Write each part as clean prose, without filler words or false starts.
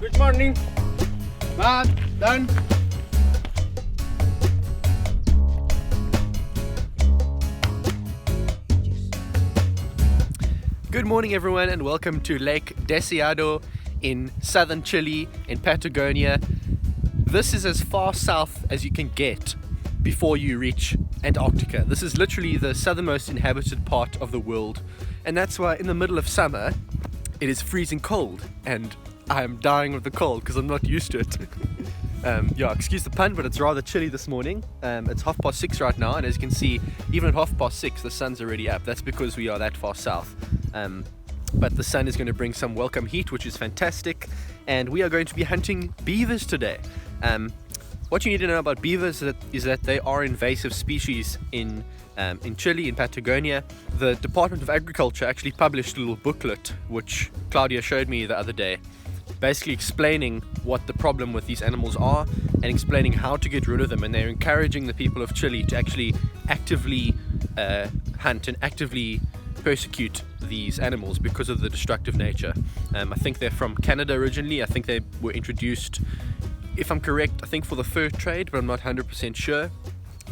Good morning. Matt, done. Good morning everyone and welcome to Lake Deseado in southern Chile in Patagonia. This is as far south as you can get before you reach Antarctica. This is literally the southernmost inhabited part of the world, and that's why in the middle of summer it is freezing cold and I am dying of the cold because I'm not used to it. Excuse the pun, but it's rather chilly this morning. It's 6:30 right now, and as you can see, even at 6:30 the sun's already up. That's because we are that far south. But the sun is going to bring some welcome heat, which is fantastic, and we are going to be hunting beavers today. What you need to know about beavers is that they are invasive species in Chile, in Patagonia. The Department of Agriculture actually published a little booklet, which Claudia showed me the other day, basically explaining what the problem with these animals are and explaining how to get rid of them, and they're encouraging the people of Chile to actually actively hunt and actively persecute these animals because of the destructive nature. I think they're from Canada originally. I think they were introduced, if I'm correct, I think for the fur trade, but I'm not 100% sure.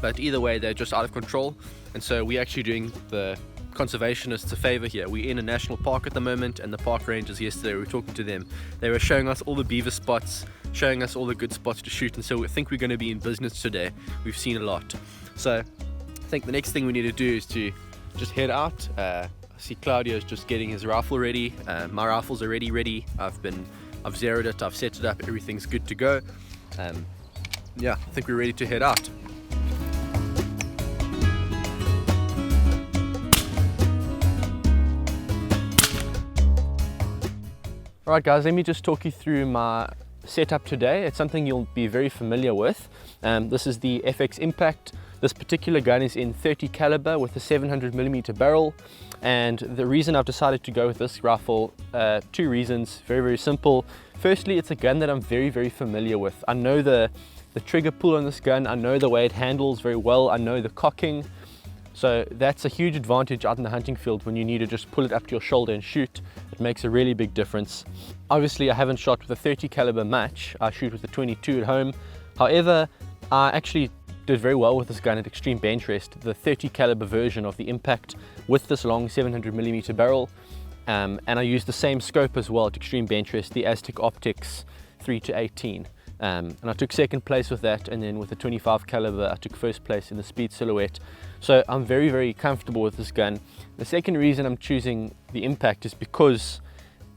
But either way, they're just out of control, and so we're actually doing the conservationists a favor here. We're in a national park at the moment, and the park rangers yesterday, we were talking to them. They were showing us all the beaver spots, showing us all the good spots to shoot, and so I think we're going to be in business today. We've seen a lot. So I think the next thing we need to do is to just head out. I see Claudio's just getting his rifle ready. My rifle's already ready. I've zeroed it, I've set it up, everything's good to go. I think we're ready to head out. Alright guys, let me just talk you through my setup today. It's something you'll be very familiar with. This is the FX Impact. This particular gun is in 30 caliber with a 700mm barrel, and the reason I've decided to go with this rifle, two reasons, very simple. Firstly, it's a gun that I'm very familiar with. I know the trigger pull on this gun, I know the way it handles very well, I know the cocking. So that's a huge advantage out in the hunting field when you need to just pull it up to your shoulder and shoot. It makes a really big difference. Obviously I haven't shot with a 30 caliber much. I shoot with a 22 at home. However, I actually did very well with this gun at Extreme Bench Rest, the 30 caliber version of the Impact with this long 700mm barrel. And I used the same scope as well at Extreme Bench Rest, the Aztec Optics 3-18. And I took second place with that, and then with the 25 caliber I took first place in the speed silhouette. So I'm very comfortable with this gun. The second reason I'm choosing the Impact is because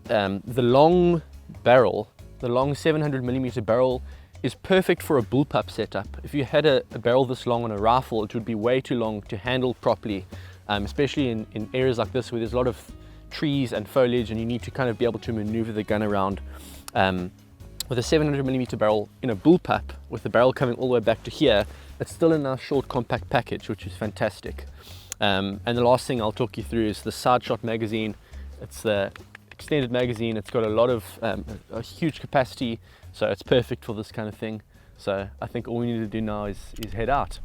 the long barrel, the long 700mm barrel, is perfect for a bullpup setup. If you had a barrel this long on a rifle, it would be way too long to handle properly, especially in areas like this where there's a lot of trees and foliage and you need to kind of be able to maneuver the gun around. With a 700mm barrel in a bullpup, with the barrel coming all the way back to here, it's still in our short compact package, which is fantastic. And the last thing I'll talk you through is the side shot magazine. It's the extended magazine. It's got a lot of a huge capacity, so it's perfect for this kind of thing. So I think all we need to do now is head out.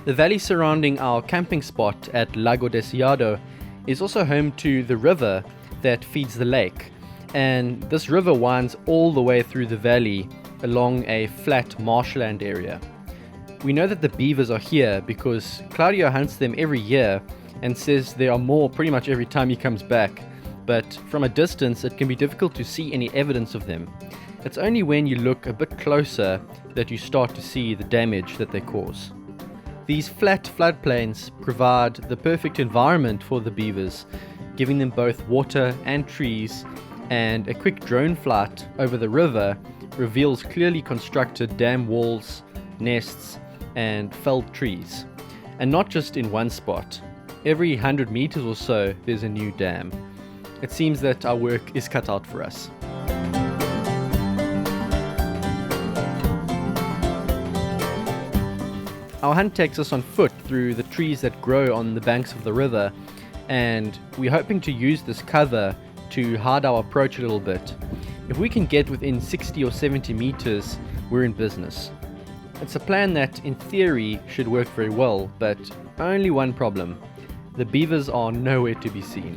The valley surrounding our camping spot at Lago Deseado is also home to the river that feeds the lake, and this river winds all the way through the valley along a flat marshland area. We know that the beavers are here because Claudio hunts them every year and says there are more pretty much every time he comes back, but from a distance it can be difficult to see any evidence of them. It's only when you look a bit closer that you start to see the damage that they cause. These flat floodplains provide the perfect environment for the beavers, giving them both water and trees, and a quick drone flight over the river reveals clearly constructed dam walls, nests, and felled trees. And not just in one spot. Every 100 meters or so, there's a new dam. It seems that our work is cut out for us. Our hunt takes us on foot through the trees that grow on the banks of the river, and we're hoping to use this cover to hide our approach a little bit. If we can get within 60 or 70 meters, we're in business. It's a plan that, in theory, should work very well, but only one problem. The beavers are nowhere to be seen.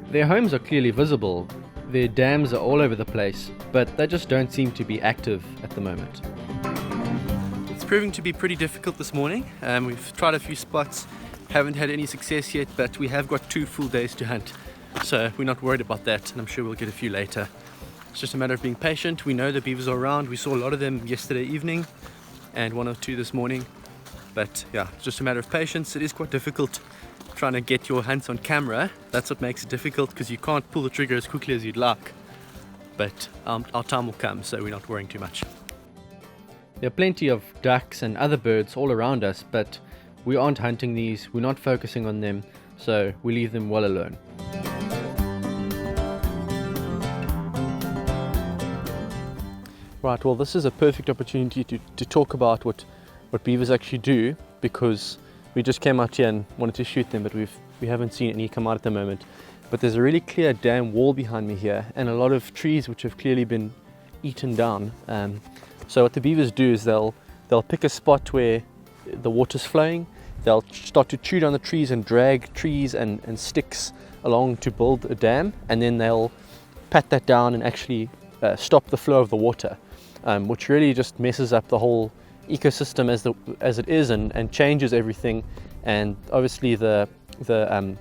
Their homes are clearly visible, their dams are all over the place, but they just don't seem to be active at the moment. It's proving to be pretty difficult this morning. We've tried a few spots, haven't had any success yet, but we have got 2 full days to hunt, so we're not worried about that, and I'm sure we'll get a few later. It's just a matter of being patient. We know the beavers are around. We saw a lot of them yesterday evening and 1 or 2 this morning, but yeah, it's just a matter of patience. It is quite difficult trying to get your hunts on camera. That's what makes it difficult, because you can't pull the trigger as quickly as you'd like, but our time will come, so we're not worrying too much. There are plenty of ducks and other birds all around us, but we aren't hunting these, we're not focusing on them, so we leave them well alone. Right, well, this is a perfect opportunity to talk about what beavers actually do, because we just came out here and wanted to shoot them, but we haven't seen any come out at the moment. But there's a really clear dam wall behind me here, and a lot of trees which have clearly been eaten down. So what the beavers do is they'll pick a spot where the water's flowing, they'll start to chew down the trees and drag trees and sticks along to build a dam, and then they'll pat that down and actually stop the flow of the water, which really just messes up the whole ecosystem as it is, and changes everything. And obviously the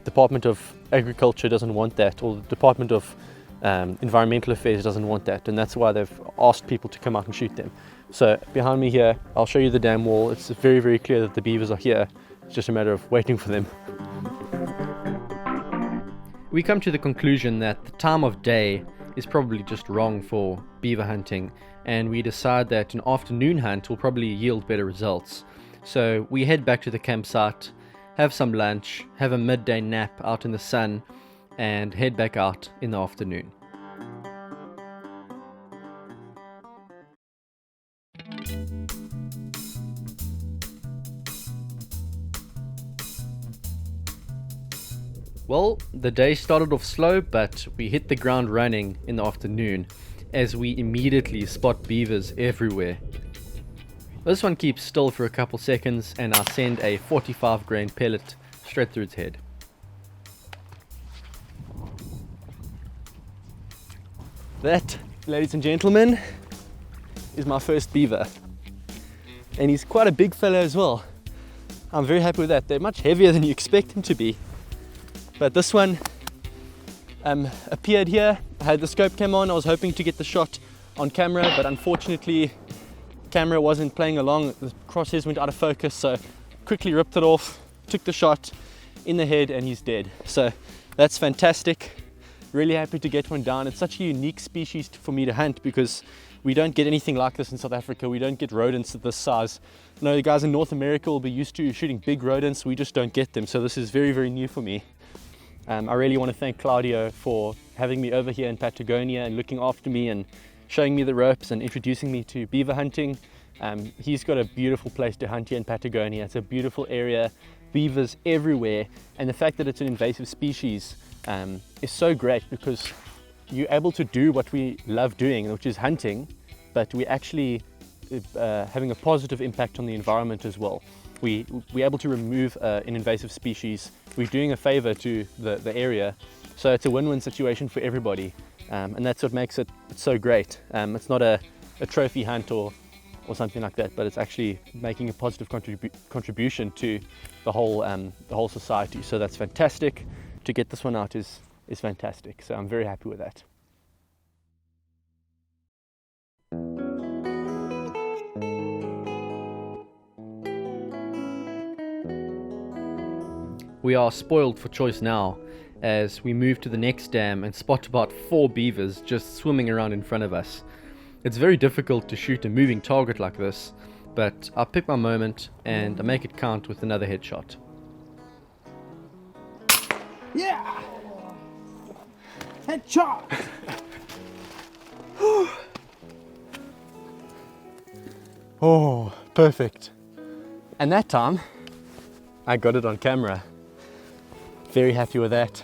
Department of Agriculture doesn't want that, or the Department of Environmental Affairs doesn't want that, and that's why they've asked people to come out and shoot them. So behind me here, I'll show you the dam wall. It's very, very clear that the beavers are here. It's just a matter of waiting for them. We come to the conclusion that the time of day is probably just wrong for beaver hunting, and we decide that an afternoon hunt will probably yield better results. So we head back to the campsite, have some lunch, have a midday nap out in the sun, and head back out in the afternoon. Well, the day started off slow, but we hit the ground running in the afternoon as we immediately spot beavers everywhere. This one keeps still for a couple seconds, and I send a 45 grain pellet straight through its head. That, ladies and gentlemen, is my first beaver, and he's quite a big fellow as well. I'm very happy with that. They're much heavier than you expect them to be, but this one appeared here. I had the scope cam on. I was hoping to get the shot on camera, but unfortunately camera wasn't playing along. The crosshairs went out of focus, so quickly ripped it off, took the shot in the head, and he's dead. So that's fantastic. Really happy to get one down. It's such a unique species for me to hunt, because we don't get anything like this in South Africa. We don't get rodents of this size. I know the guys in North America will be used to shooting big rodents. We just don't get them. So this is very, very new for me. I really want to thank Claudio for having me over here in Patagonia and looking after me and showing me the ropes and introducing me to beaver hunting. He's got a beautiful place to hunt here in Patagonia. It's a beautiful area, beavers everywhere, and the fact that it's an invasive species is so great, because you're able to do what we love doing, which is hunting, but we're actually having a positive impact on the environment as well. We're able to remove an invasive species. We're doing a favor to the area, so it's a win-win situation for everybody, and that's what makes it so great. It's not a trophy hunt or something like that, but it's actually making a positive contribution to the whole society. So that's fantastic. To get this one out is fantastic. So I'm very happy with that. We are spoiled for choice now, as we move to the next dam and spot about 4 beavers just swimming around in front of us. It's very difficult to shoot a moving target like this, but I pick my moment and I make it count with another headshot. Yeah! Headshot! Oh, perfect. And that time, I got it on camera. Very happy with that.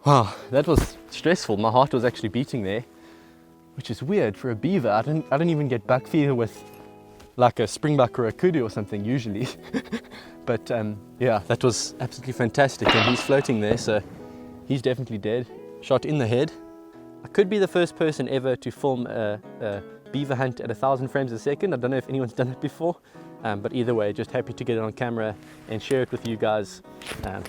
Wow, that was stressful. My heart was actually beating there, which is weird for a beaver. I don't even get buck fever with like a springbuck or a kudu or something usually. But yeah, that was absolutely fantastic. And he's floating there, so he's definitely dead. Shot in the head. I could be the first person ever to film a beaver hunt at 1,000 frames a second. I don't know if anyone's done it before, but either way, just happy to get it on camera and share it with you guys.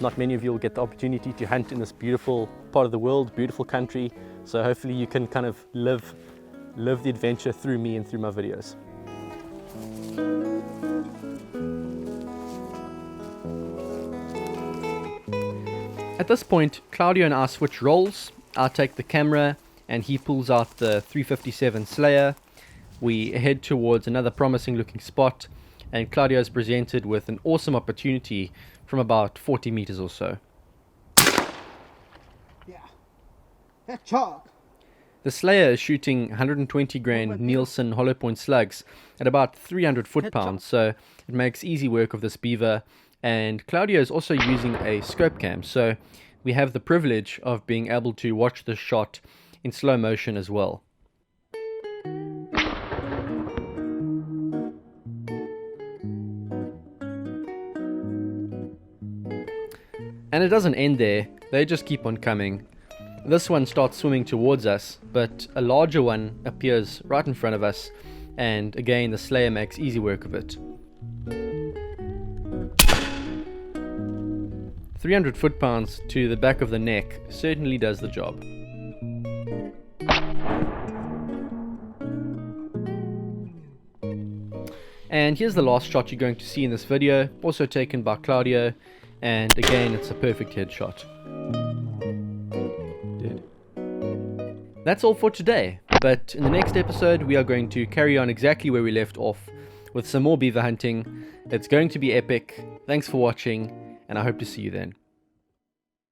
Not many of you will get the opportunity to hunt in this beautiful part of the world, beautiful country. So hopefully you can kind of live the adventure through me and through my videos. At this point, Claudio and I switch roles. I take the camera and he pulls out the 357 Slayer. We head towards another promising looking spot, and Claudio is presented with an awesome opportunity from about 40 meters or so. Yeah. Headshot! The Slayer is shooting 120 grain Nielsen hollow point slugs at about 300 foot-pounds, so it makes easy work of this beaver. And Claudio is also using a scope cam, so we have the privilege of being able to watch this shot in slow motion as well. And it doesn't end there, they just keep on coming. This one starts swimming towards us, but a larger one appears right in front of us, and again the Slayer makes easy work of it. 300 foot-pounds to the back of the neck certainly does the job. And here's the last shot you're going to see in this video, also taken by Claudio, and again it's a perfect headshot. Dead. That's all for today, but in the next episode we are going to carry on exactly where we left off with some more beaver hunting. It's going to be epic. Thanks for watching, and I hope to see you then.